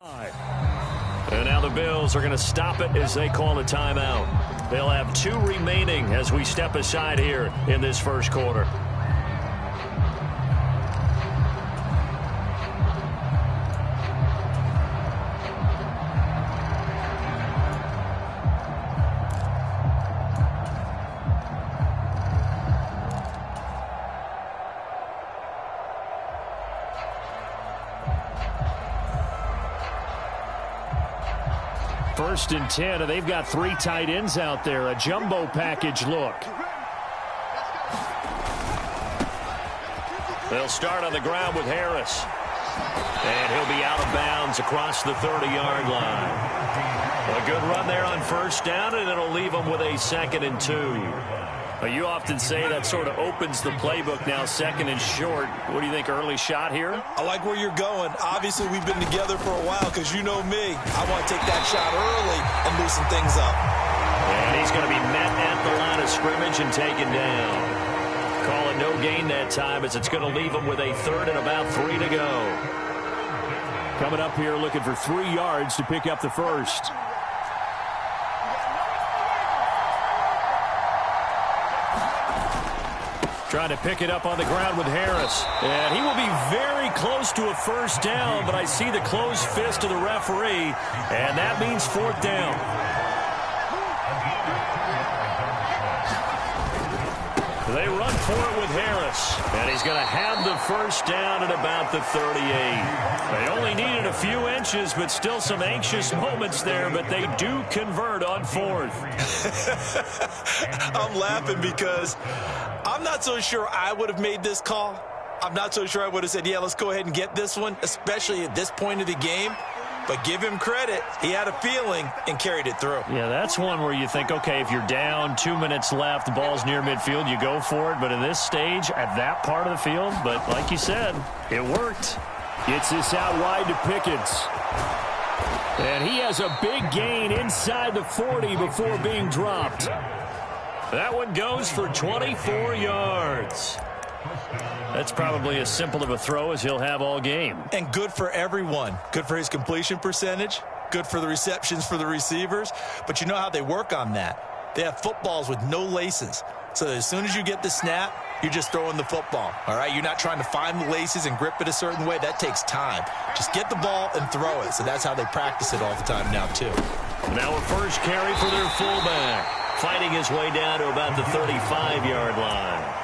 And now the Bills are going to stop it as they call a timeout. They'll have 2 remaining as we step aside here in this first quarter. First and 10, and they've got 3 tight ends out there. A jumbo package look. They'll start on the ground with Harris. And he'll be out of bounds across the 30-yard line. A good run there on first down, and it'll leave them with a 2nd and 2. You often say that sort of opens the playbook now, 2nd and short. What do you think, early shot here? I like where you're going. Obviously, we've been together for a while because you know me. I want to take that shot early and loosen things up. And he's going to be met at the line of scrimmage and taken down. Call it no gain that time as it's going to leave him with a 3rd and about 3 to go. Coming up here looking for 3 yards to pick up the first. Trying to pick it up on the ground with Harris. And he will be very close to a first down, but I see the closed fist of the referee, and that means 4th down. They run for it with Harris, and he's going to have the first down at about the 38. They only needed a few inches, but still some anxious moments there, but they do convert on 4th. I'm laughing because I'm not so sure I would have made this call. I'm not so sure I would have said, yeah, let's go ahead and get this one, especially at this point of the game. But give him credit. He had a feeling and carried it through. Yeah, that's one where you think, okay, if you're down, 2 minutes left, the ball's near midfield, you go for it. But in this stage, at that part of the field, but like you said, it worked. Gets this out wide to Pickens. And he has a big gain inside the 40 before being dropped. That one goes for 24 yards. That's probably as simple of a throw as he'll have all game. And good for everyone. Good for his completion percentage. Good for the receptions for the receivers. But you know how they work on that. They have footballs with no laces. So as soon as you get the snap, you're just throwing the football. All right? You're not trying to find the laces and grip it a certain way. That takes time. Just get the ball and throw it. So that's how they practice it all the time now, too. Now a first carry for their fullback. Fighting his way down to about the 35-yard line.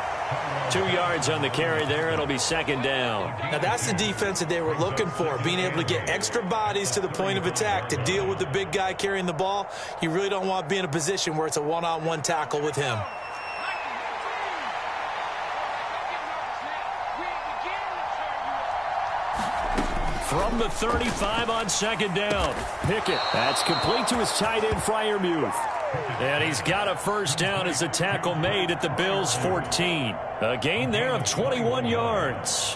2 yards on the carry there. It'll be 2nd down. Now, that's the defense that they were looking for, being able to get extra bodies to the point of attack to deal with the big guy carrying the ball. You really don't want to be in a position where it's a one-on-one tackle with him. From the 35 on 2nd down. Pickett. That's complete to his tight end, Freiermuth. And he's got a first down as the tackle made at the Bills' 14. A gain there of 21 yards.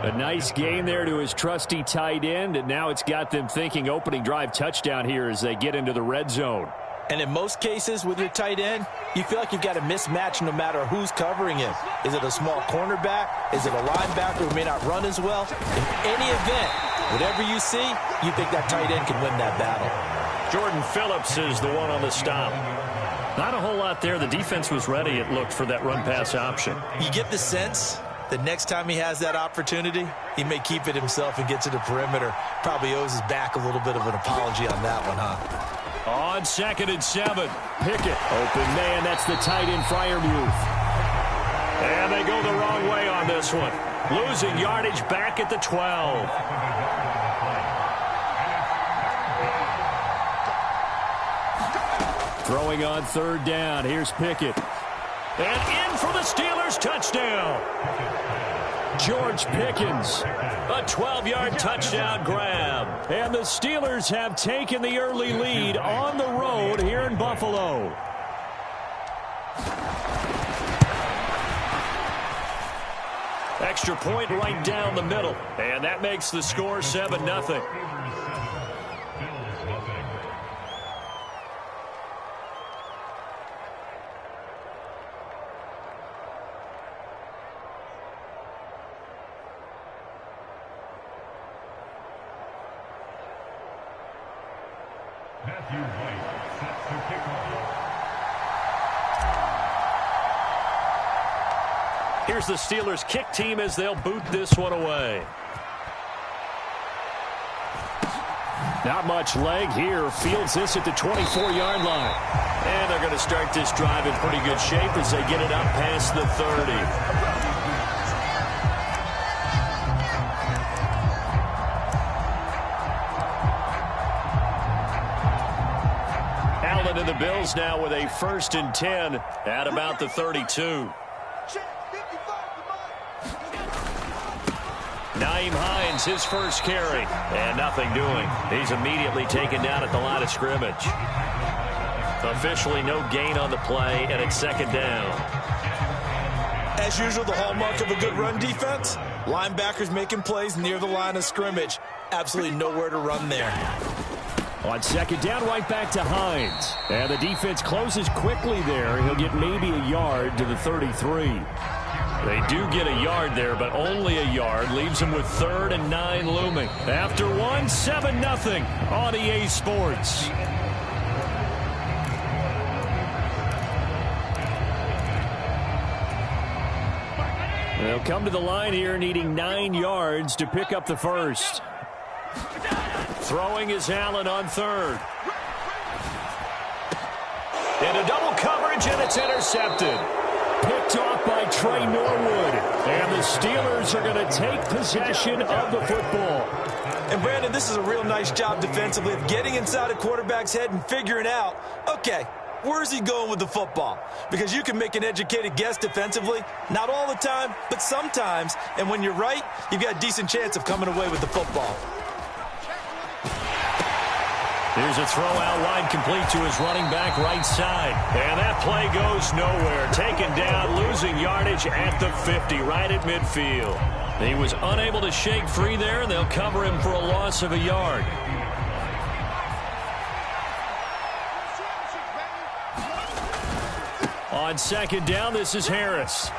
A nice gain there to his trusty tight end, and now it's got them thinking opening drive touchdown here as they get into the red zone. And in most cases with your tight end, you feel like you've got a mismatch no matter who's covering him. Is it a small cornerback? Is it a linebacker who may not run as well? In any event, whatever you see, you think that tight end can win that battle. Jordan Phillips is the one on the stop. Not a whole lot there. The defense was ready, it looked, for that run-pass option. You get the sense that next time he has that opportunity, he may keep it himself and get to the perimeter. Probably owes his back a little bit of an apology on that one, huh? On 2nd and 7, Pickett. Open man, that's the tight end, Freiermuth. And they go the wrong way on this one. Losing yardage back at the 12. Throwing on 3rd down. Here's Pickett. And in for the Steelers touchdown. George Pickens. A 12-yard touchdown grab. And the Steelers have taken the early lead on the road here in Buffalo. Extra point right down the middle. And that makes the score 7-0. Here's the Steelers' kick team as they'll boot this one away. Not much leg here. Fields this at the 24-yard line. And they're going to start this drive in pretty good shape as they get it up past the 30. Allen and the Bills now with a 1st and 10 at about the 32. Nyheim Hines, his first carry, and nothing doing. He's immediately taken down at the line of scrimmage. Officially no gain on the play, and it's 2nd down. As usual, the hallmark of a good run defense, linebackers making plays near the line of scrimmage. Absolutely nowhere to run there. On 2nd down, right back to Hines. And the defense closes quickly there. He'll get maybe a yard to the 33. They do get a yard there, but only a yard. Leaves them with 3rd and 9 looming. After 1, 7-0 on EA Sports. They'll come to the line here needing 9 yards to pick up the first. Throwing is Allen on 3rd. Into double coverage, and it's intercepted. Picked off by Trey Norwood. And the Steelers are going to take possession of the football. And, Brandon, this is a real nice job defensively of getting inside a quarterback's head and figuring out, okay, where's he going with the football? Because you can make an educated guess defensively. Not all the time, but sometimes. And when you're right, you've got a decent chance of coming away with the football. Here's a throw out wide, complete to his running back right side. And that play goes nowhere. Taken down, losing yardage at the 50, right at midfield. He was unable to shake free there, and they'll cover him for a loss of a yard. On 2nd down, this is Harris.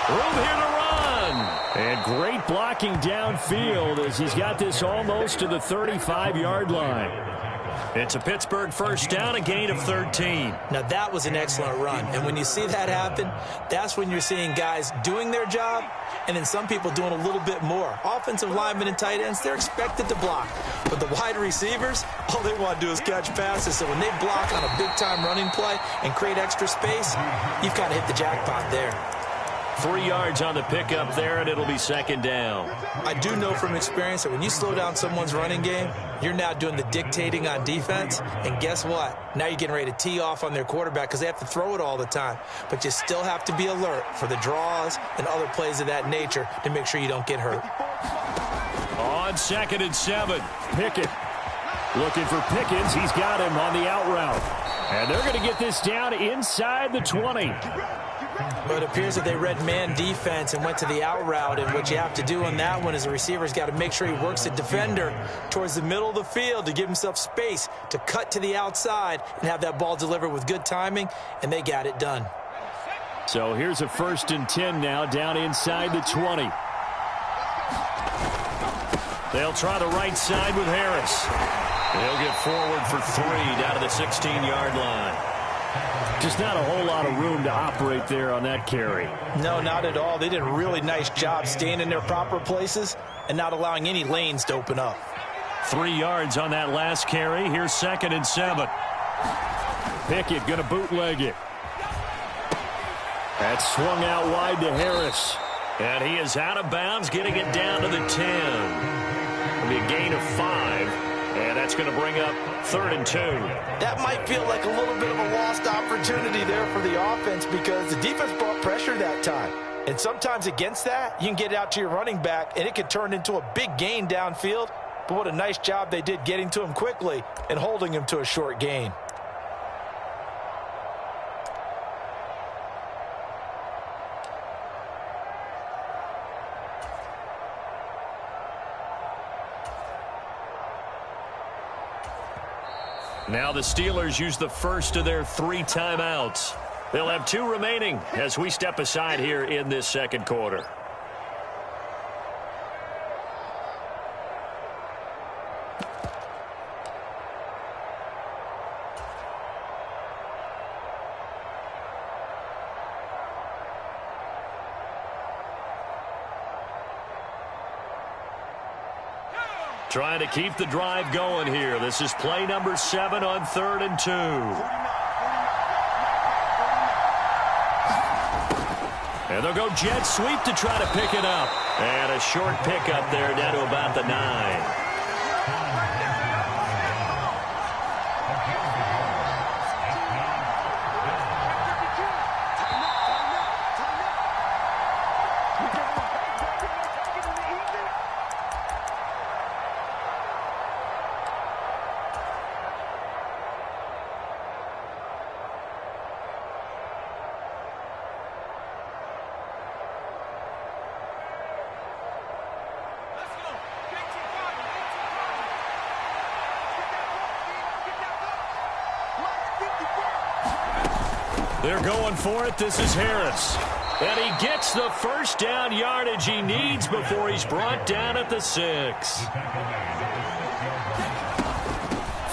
Room here to run. And great blocking downfield as he's got this almost to the 35-yard line. It's a Pittsburgh 1st down, a gain of 13. Now, that was an excellent run. And when you see that happen, that's when you're seeing guys doing their job and then some people doing a little bit more. Offensive linemen and tight ends, they're expected to block. But the wide receivers, all they want to do is catch passes. So when they block on a big-time running play and create extra space, you've kind of hit the jackpot there. 3 yards on the pickup there, and it'll be 2nd down. I do know from experience that when you slow down someone's running game, you're now doing the dictating on defense. And guess what? Now you're getting ready to tee off on their quarterback because they have to throw it all the time. But you still have to be alert for the draws and other plays of that nature to make sure you don't get hurt. On 2nd and 7, Pickett. Looking for Pickens. He's got him on the out route. And they're going to get this down inside the 20. But it appears that they read man defense and went to the out route. And what you have to do on that one is the receiver's got to make sure he works the defender towards the middle of the field to give himself space to cut to the outside and have that ball delivered with good timing. And they got it done. So here's a 1st and 10 now down inside the 20. They'll try the right side with Harris. They'll get forward for 3 down to the 16-yard line. Just not a whole lot of room to operate there on that carry. No, not at all. They did a really nice job staying in their proper places and not allowing any lanes to open up. 3 yards on that last carry. Here's 2nd and 7. Pickett going to bootleg it. That's swung out wide to Harris. And he is out of bounds, getting it down to the 10. It'll be a gain of 5. And that's going to bring up 3rd and 2. That might feel like a little bit of a lost opportunity there for the offense because the defense brought pressure that time. And sometimes against that, you can get it out to your running back, and it could turn into a big gain downfield. But what a nice job they did getting to him quickly and holding him to a short gain. Now the Steelers use the first of their 3 timeouts. They'll have 2 remaining as we step aside here in this 2nd quarter. Trying to keep the drive going here. This is play number 7 on 3rd and 2. And they'll go jet sweep to try to pick it up. And a short pickup there down to about the 9. They're going for it. This is Harris. And he gets the first down yardage he needs before he's brought down at the 6.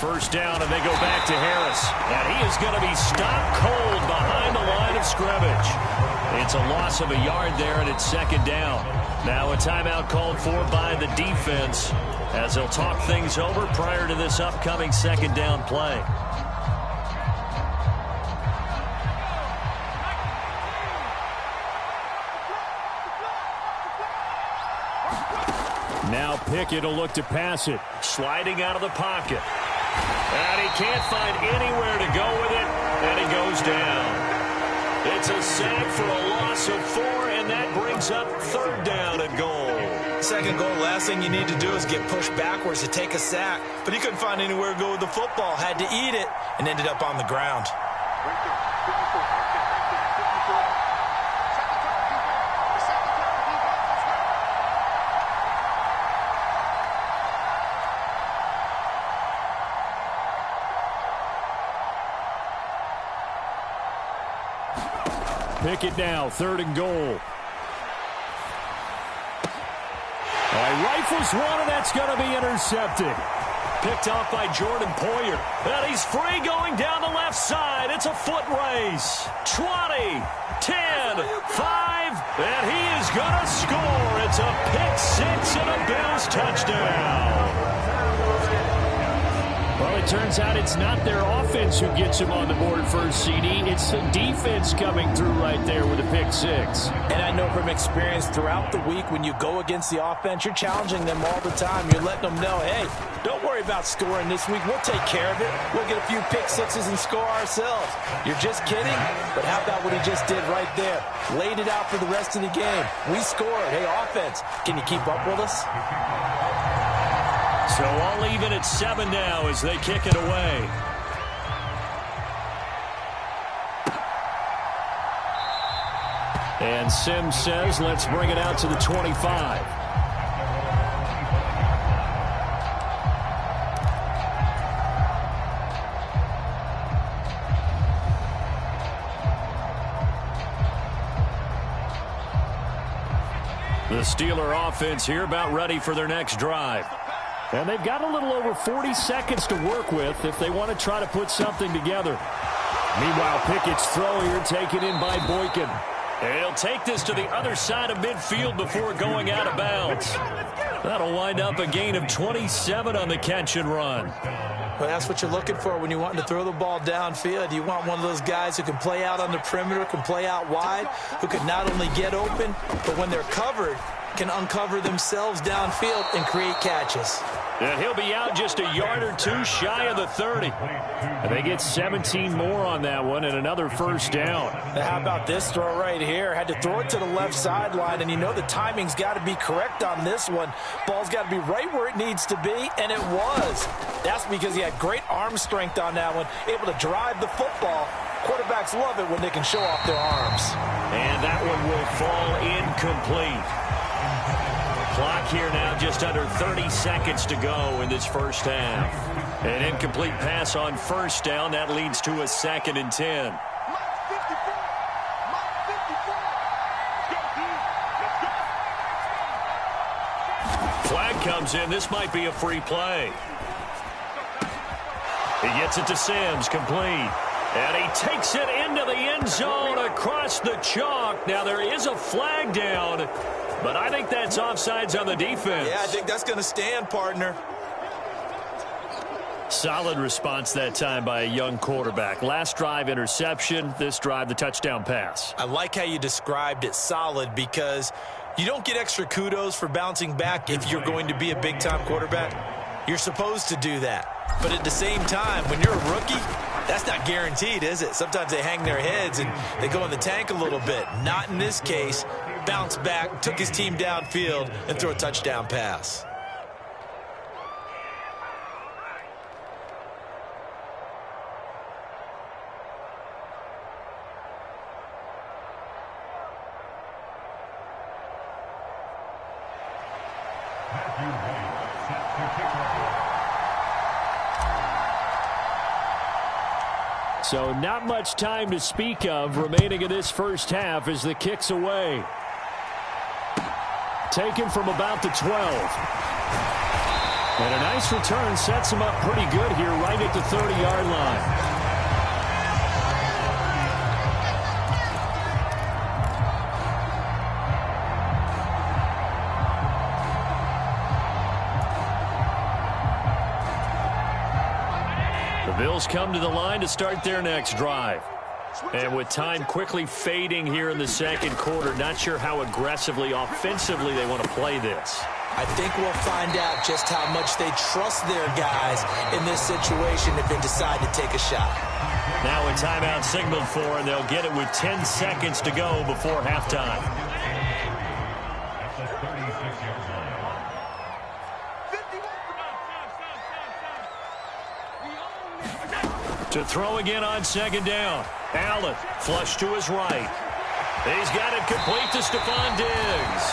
First down, and they go back to Harris. And he is going to be stopped cold behind the line of scrimmage. It's a loss of a yard there, and it's 2nd down. Now a timeout called for by the defense as they'll talk things over prior to this upcoming 2nd down play. Now Pickett will look to pass it. Sliding out of the pocket. And he can't find anywhere to go with it. And he goes down. It's a sack for a loss of 4, and that brings up 3rd down and goal. 2nd goal, last thing you need to do is get pushed backwards to take a sack. But he couldn't find anywhere to go with the football. Had to eat it and ended up on the ground. Pickett now, 3rd and goal. Rifles one, and that's going to be intercepted. Picked off by Jordan Poyer. And he's free going down the left side. It's a foot race. 20, 10, 5, and he is going to score. It's a pick 6 and a Bills touchdown. Well, it turns out it's not their offense who gets him on the board first, CD. It's the defense coming through right there with a pick 6. And I know from experience throughout the week when you go against the offense, you're challenging them all the time. You're letting them know, hey, don't worry about scoring this week. We'll take care of it. We'll get a few pick 6s and score ourselves. You're just kidding? But how about what he just did right there? Laid it out for the rest of the game. We scored. Hey, offense, can you keep up with us? So all even at 7 now as they kick it away. And Sims says, let's bring it out to the 25. The Steeler offense here about ready for their next drive. And they've got a little over 40 seconds to work with if they want to try to put something together. Meanwhile, Pickett's throw here taken in by Boykin. And he'll take this to the other side of midfield before going out of bounds. That'll wind up a gain of 27 on the catch and run. Well, that's what you're looking for when you want to throw the ball downfield. You want one of those guys who can play out on the perimeter, can play out wide, who can not only get open, but when they're covered, can uncover themselves downfield and create catches. And he'll be out just a yard or two shy of the 30. And they get 17 more on that one and another first down. Now, how about this throw right here? Had to throw it to the left sideline, and you know the timing's got to be correct on this one. Ball's got to be right where it needs to be, and it was. That's because he had great arm strength on that one, able to drive the football. Quarterbacks love it when they can show off their arms. And that one will fall incomplete. Clock here now just under 30 seconds to go in this first half. An incomplete pass on first down. That leads to a 2nd and 10. Flag comes in. This might be a free play. He gets it to Sims, complete. And he takes it into the end zone across the chalk. Now there is a flag down. But I think that's offsides on the defense. Yeah, I think that's going to stand, partner. Solid response that time by a young quarterback. Last drive, interception. This drive, the touchdown pass. I like how you described it, solid, because you don't get extra kudos for bouncing back if you're going to be a big-time quarterback. You're supposed to do that. But at the same time, when you're a rookie, that's not guaranteed, is it? Sometimes they hang their heads and they go in the tank a little bit. Not in this case. Bounced back, took his team downfield, and threw a touchdown pass. So not much time to speak of remaining in this first half as the kick's away. Taken from about the 12. And a nice return sets him up pretty good here right at the 30-yard line. Bills come to the line to start their next drive. And with time quickly fading here in the second quarter, not sure how aggressively, offensively they want to play this. I think we'll find out just how much they trust their guys in this situation if they decide to take a shot. Now a timeout signaled for, and they'll get it with 10 seconds to go before halftime. To throw again on second down. Allen, flush to his right. He's got it complete to Stephon Diggs.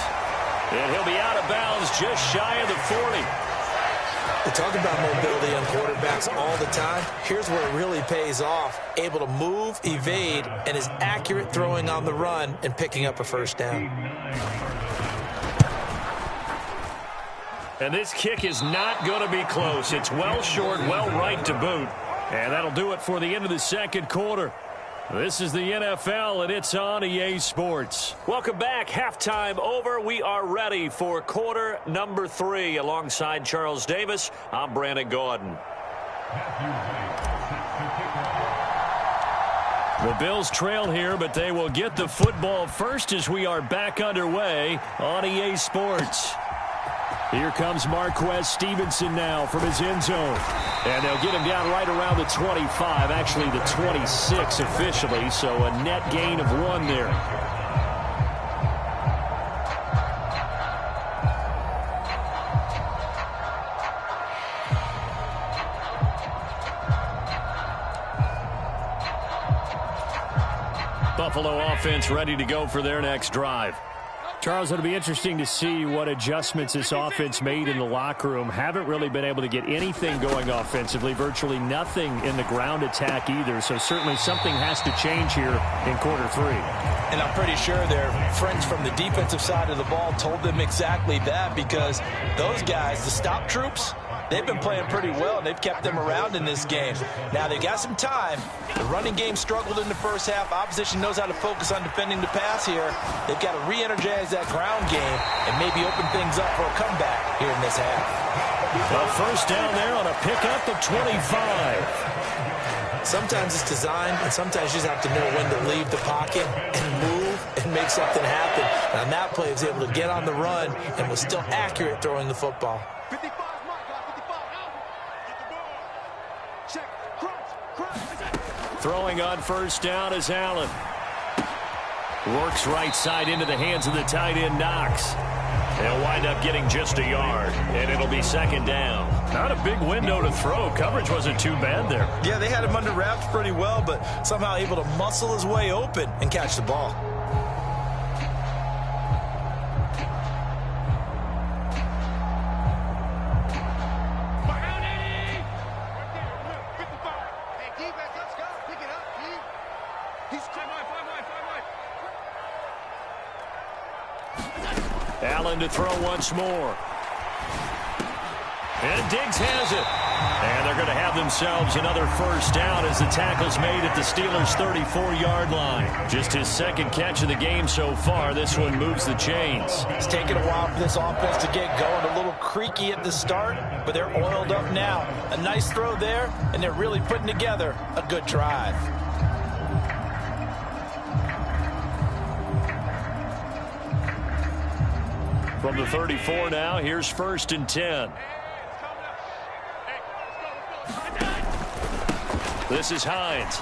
And he'll be out of bounds just shy of the 40. We talk about mobility on quarterbacks all the time. Here's where it really pays off. Able to move, evade, and is accurate throwing on the run and picking up a first down. And this kick is not going to be close. It's well short, well right to boot. And that'll do it for the end of the second quarter. This is the NFL, and it's on EA Sports. Welcome back. Halftime over. We are ready for quarter number 3. Alongside Charles Davis, I'm Brandon Gaudin. The Bills trail here, but they will get the football first as we are back underway on EA Sports. Here comes Marquez Stevenson now from his end zone. And they'll get him down right around the 25, actually the 26 officially, so a net gain of 1 there. Buffalo offense ready to go for their next drive. Charles, it'll be interesting to see what adjustments this offense made in the locker room. Haven't really been able to get anything going offensively, virtually nothing in the ground attack either. So certainly something has to change here in quarter 3. And I'm pretty sure their friends from the defensive side of the ball told them exactly that, because those guys, the stop troops, they've been playing pretty well, and they've kept them around in this game. Now, they've got some time. The running game struggled in the first half. Opposition knows how to focus on defending the pass here. They've got to re-energize that ground game and maybe open things up for a comeback here in this half. A first down there on a pickup of 25. Sometimes it's designed, and sometimes you just have to know when to leave the pocket and move and make something happen. And on that play, he was able to get on the run and was still accurate throwing the football. Throwing on first down is Allen. Works right side into the hands of the tight end, Knox. They'll wind up getting just a yard, and it'll be second down. Not a big window to throw. Coverage wasn't too bad there. Yeah, they had him under wraps pretty well, but somehow able to muscle his way open and catch the ball. Allen to throw once more. And Diggs has it. And they're going to have have themselves another first down as the tackle's made at the Steelers' 34-yard line. Just his second catch of the game so far. This one moves the chains. It's taken a while for this offense to get going. A little creaky at the start, but they're oiled up now. A nice throw there, and they're really putting together a good drive. From the 34 now, here's 1st and 10. This is Hines.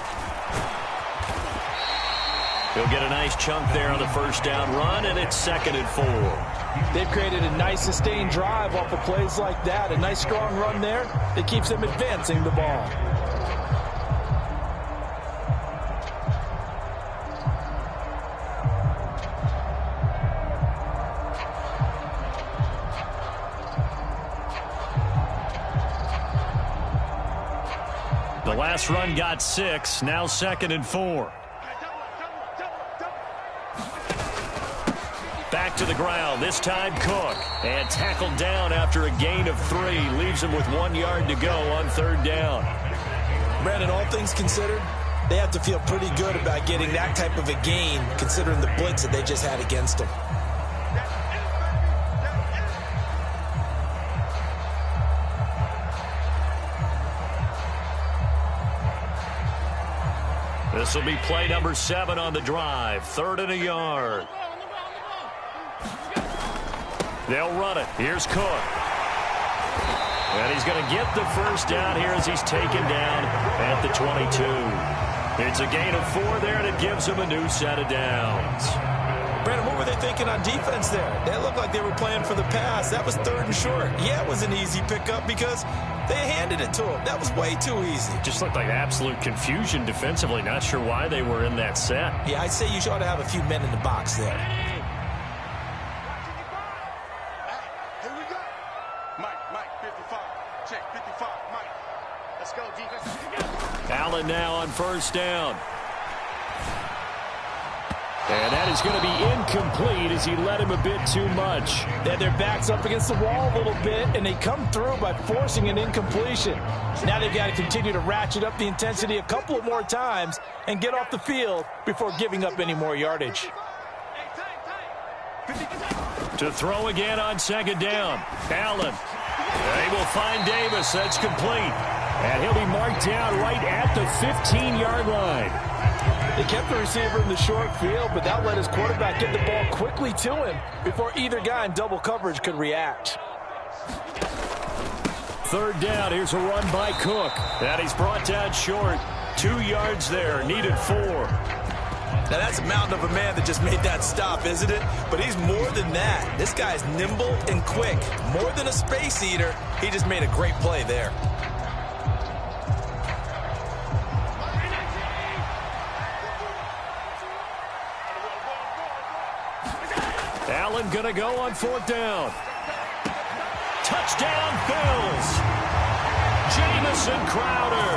He'll get a nice chunk there on the first down run, and it's 2nd and 4. They've created a nice sustained drive off of plays like that. A nice strong run there that keeps them advancing the ball. The last run got 6, now 2nd and 4. Back to the ground, this time Cook. And tackled down after a gain of 3. Leaves him with 1 yard to go on 3rd down. Brandon, all things considered, they have to feel pretty good about getting that type of a gain considering the blitz that they just had against them. This will be play number 7 on the drive. 3rd and a yard. They'll run it. Here's Cook. And he's going to get the first down here as he's taken down at the 22. It's a gain of 4 there, and it gives him a new set of downs. Brandon, what were they thinking on defense there? They looked like they were playing for the pass. That was 3rd and short. Yeah, it was an easy pickup because they handed it to him. That was way too easy. Just looked like absolute confusion defensively. Not sure why they were in that set. Yeah, I'd say you ought to have a few men in the box there. Mike, 55. Check, 55, Mike. Let's go, defense. Allen now on first down. And that is going to be incomplete as he led him a bit too much. They had their backs up against the wall a little bit, and they come through by forcing an incompletion. Now they've got to continue to ratchet up the intensity a couple of more times and get off the field before giving up any more yardage. To throw again on 2nd down. Allen. They will find Davis. That's complete. And he'll be marked down right at the 15-yard line. They kept the receiver in the short field, but that let his quarterback get the ball quickly to him before either guy in double coverage could react. 3rd down. Here's a run by Cook. And he's brought down short. 2 yards there. Needed 4. Now, that's a mountain of a man that just made that stop, isn't it? But he's more than that. This guy's nimble and quick. More than a space eater, he just made a great play there. Allen going to go on 4th down. Touchdown, Bills. Jamison Crowder.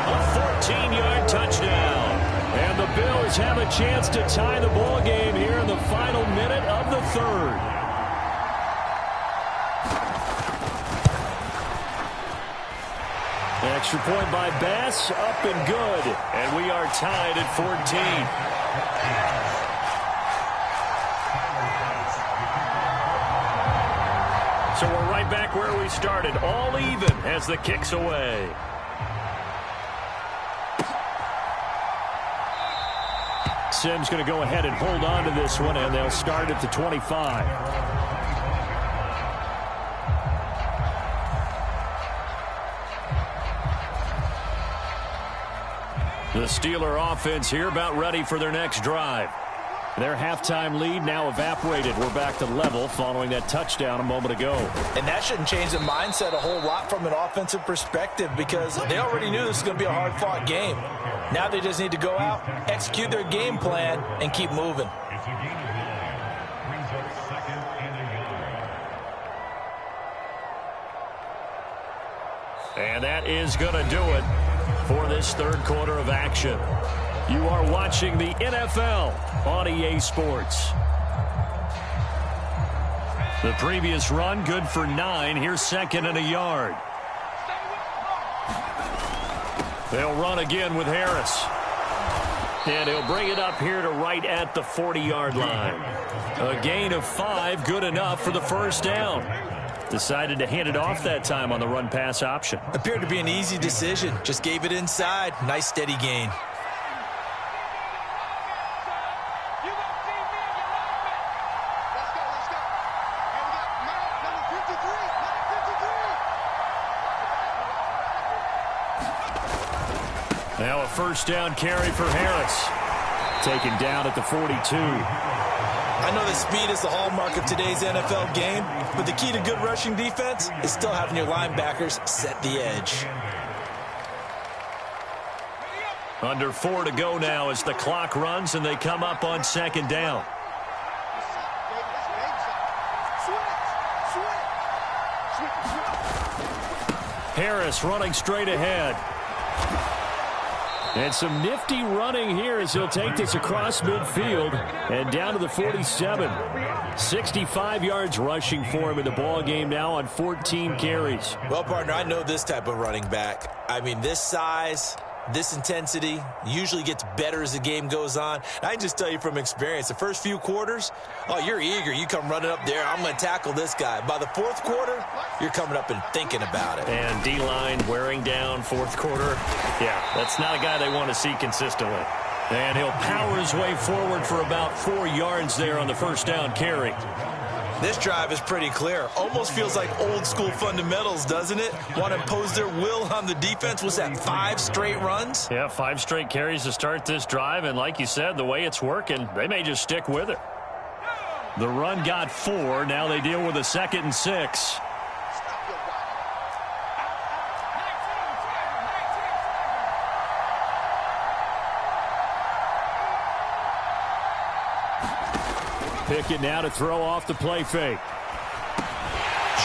A 14-yard touchdown. And the Bills have a chance to tie the ball game here in the final minute of the 3rd. Extra point by Bass, up and good. And we are tied at 14. So we're right back where we started, all even as the kick's away. Simms going to go ahead and hold on to this one, and they'll start at the 25. The Steeler offense here about ready for their next drive. Their halftime lead now evaporated. We're back to level following that touchdown a moment ago. And that shouldn't change the mindset a whole lot from an offensive perspective because they already knew this was going to be a hard-fought game. Now they just need to go out, execute their game plan, and keep moving. And that is going to do it for this 3rd quarter of action. You are watching the NFL on EA Sports. The previous run, good for 9. Here's 2nd and a yard. They'll run again with Harris. And he'll bring it up here to right at the 40-yard line. A gain of 5, good enough for the first down. Decided to hand it off that time on the run-pass option. Appeared to be an easy decision. Just gave it inside. Nice, steady gain. Now a first down carry for Harris. Taken down at the 42. I know that speed is the hallmark of today's NFL game, but the key to good rushing defense is still having your linebackers set the edge. Under 4 to go now as the clock runs and they come up on second down. Harris running straight ahead. And some nifty running here as he'll take this across midfield and down to the 47. 65 yards rushing for him in the ball game now on 14 carries. Well, partner, I know this type of running back. I mean, this size, this intensity usually gets better as the game goes on. And I can just tell you from experience, the first few quarters, oh, you're eager. You come running up there, I'm going to tackle this guy. By the fourth quarter, you're coming up and thinking about it. And D-line wearing down fourth quarter. Yeah, that's not a guy they want to see consistently. And he'll power his way forward for about 4 yards there on the first down carry. This drive is pretty clear. Almost feels like old school fundamentals, doesn't it? Want to impose their will on the defense. Was that 5 straight runs? Yeah, 5 straight carries to start this drive. And like you said, the way it's working, they may just stick with it. The run got 4. Now they deal with a 2nd and 6. Pickett now to throw off the play fake.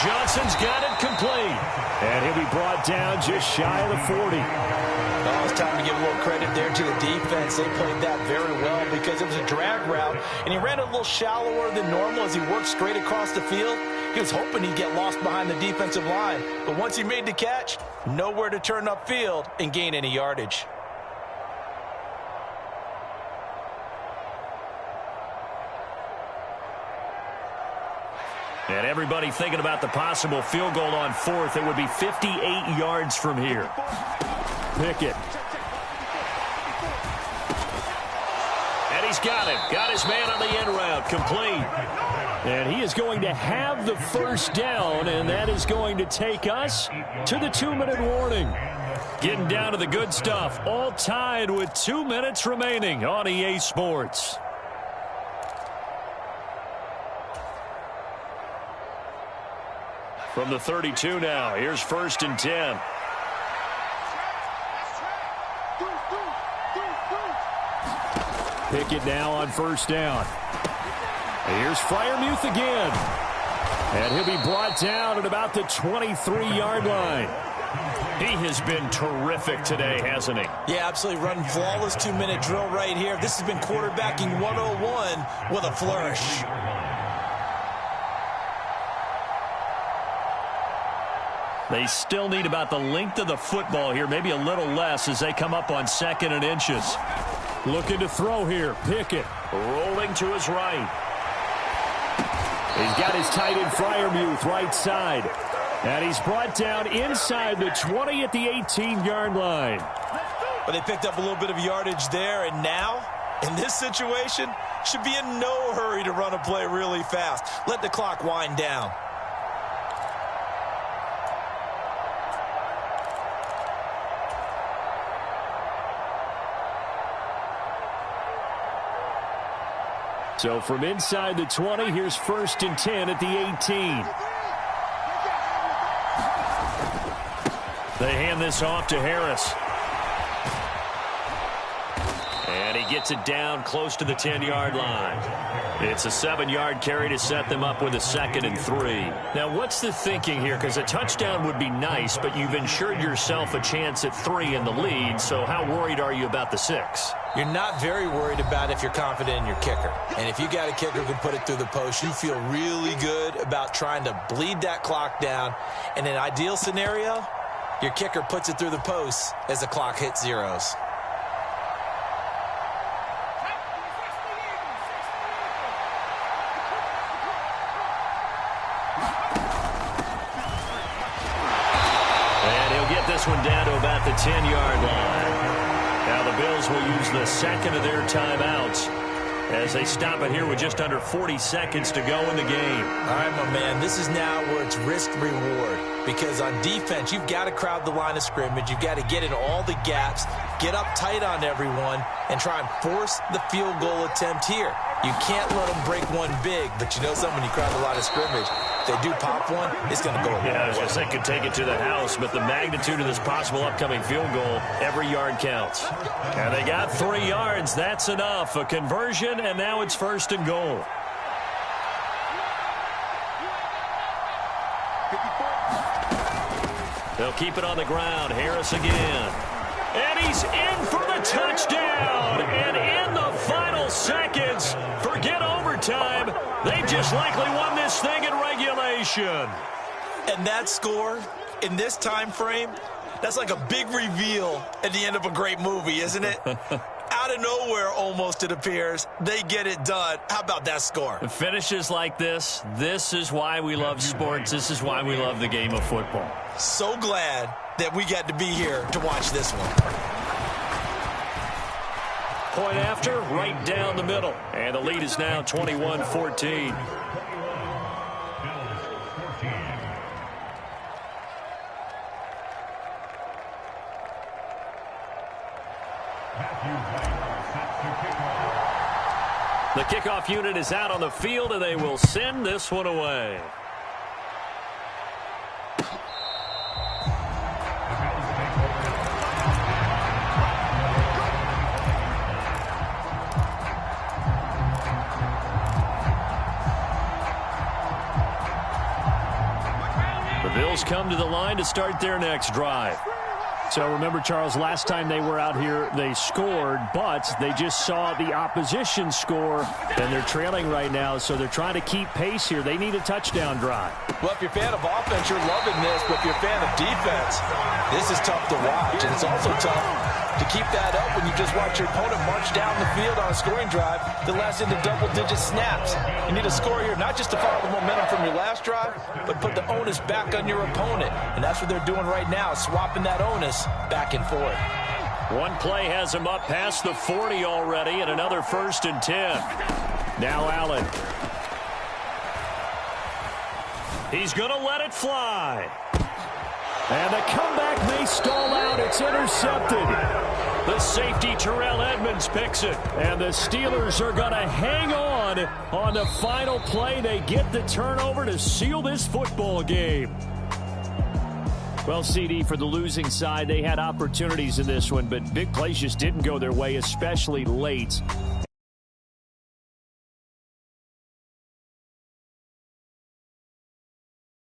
Johnson's got it complete. And he'll be brought down just shy of the 40. Oh, it's time to give a little credit there to the defense. They played that very well because it was a drag route, and he ran a little shallower than normal as he worked straight across the field. He was hoping he'd get lost behind the defensive line. But once he made the catch, nowhere to turn upfield and gain any yardage. And everybody thinking about the possible field goal on 4th. It would be 58 yards from here. Pickett. And he's got it. Got his man on the end route. Complete. And he is going to have the first down, and that is going to take us to the 2-minute warning. Getting down to the good stuff. All tied with 2 minutes remaining on EA Sports. From the 32 now, here's 1st and 10. Pickett now on first down. Here's Freiermuth again. And he'll be brought down at about the 23-yard line. He has been terrific today, hasn't he? Yeah, absolutely. Running flawless 2-minute drill right here. This has been quarterbacking 101 with a flourish. They still need about the length of the football here, maybe a little less as they come up on 2nd and inches. Looking to throw here. Pickett rolling to his right. He's got his tight end Freiermuth right side. And he's brought down inside the 20 at the 18-yard line. But they picked up a little bit of yardage there, and now, in this situation, should be in no hurry to run a play really fast. Let the clock wind down. So from inside the 20, here's 1st and 10 at the 18. They hand this off to Harris. And he gets it down close to the 10-yard line. It's a 7-yard carry to set them up with a 2nd and 3. Now, what's the thinking here? Because a touchdown would be nice, but you've ensured yourself a chance at 3 in the lead. So how worried are you about the 6? You're not very worried about if you're confident in your kicker. And if you got a kicker who can put it through the post, you feel really good about trying to bleed that clock down. In an ideal scenario, Your kicker puts it through the post as the clock hits zeros. And he'll get this one down to about the 10-yard line. Now the Bills will use the second of their timeouts as they stop it here with just under 40 seconds to go in the game. All right, my man, this is now where it's risk-reward. Because on defense, you've got to crowd the line of scrimmage. You've got to get in all the gaps, get up tight on everyone, and try and force the field goal attempt here. You can't let them break one big, but you know something, when you crowd the line of scrimmage, if they do pop one, it's going to go a long way. I was going to say could take it to the house, but the magnitude of this possible upcoming field goal, every yard counts. And they got 3 yards. That's enough. A conversion, and now it's 1st and goal. They'll keep it on the ground. Harris again. And he's in for the touchdown. And in the final seconds, forget overtime. They've just likely won this thing in regulation. And that score in this time frame, that's like a big reveal at the end of a great movie, isn't it? Out of nowhere, almost, it appears, they get it done. How about that score? Finishes like this is why we love sports. This is why we love the game of football. So glad that we got to be here to watch this one. Point after, right down the middle. And the lead is now 21-14. The kickoff unit is out on the field, and they will send this one away. The Bills come to the line to start their next drive. So remember, Charles, last time they were out here, they scored, but they just saw the opposition score, and they're trailing right now, so they're trying to keep pace here. They need a touchdown drive. Well, if you're a fan of offense, you're loving this, but if you're a fan of defense, this is tough to watch, and it's also tough to keep that up when you just watch your opponent march down the field on a scoring drive that lasts into double-digit snaps. You need a score here, not just to follow the momentum from your last drive, but put the onus back on your opponent, and that's what they're doing right now, swapping that onus back and forth. One play has him up past the 40 already, and another 1st and 10. Now Allen. He's going to let it fly. And the comeback may stall out. It's intercepted. The safety, Terrell Edmonds, picks it. And the Steelers are going to hang on the final play. They get the turnover to seal this football game. Well, CD, for the losing side, they had opportunities in this one, but big plays just didn't go their way, especially late.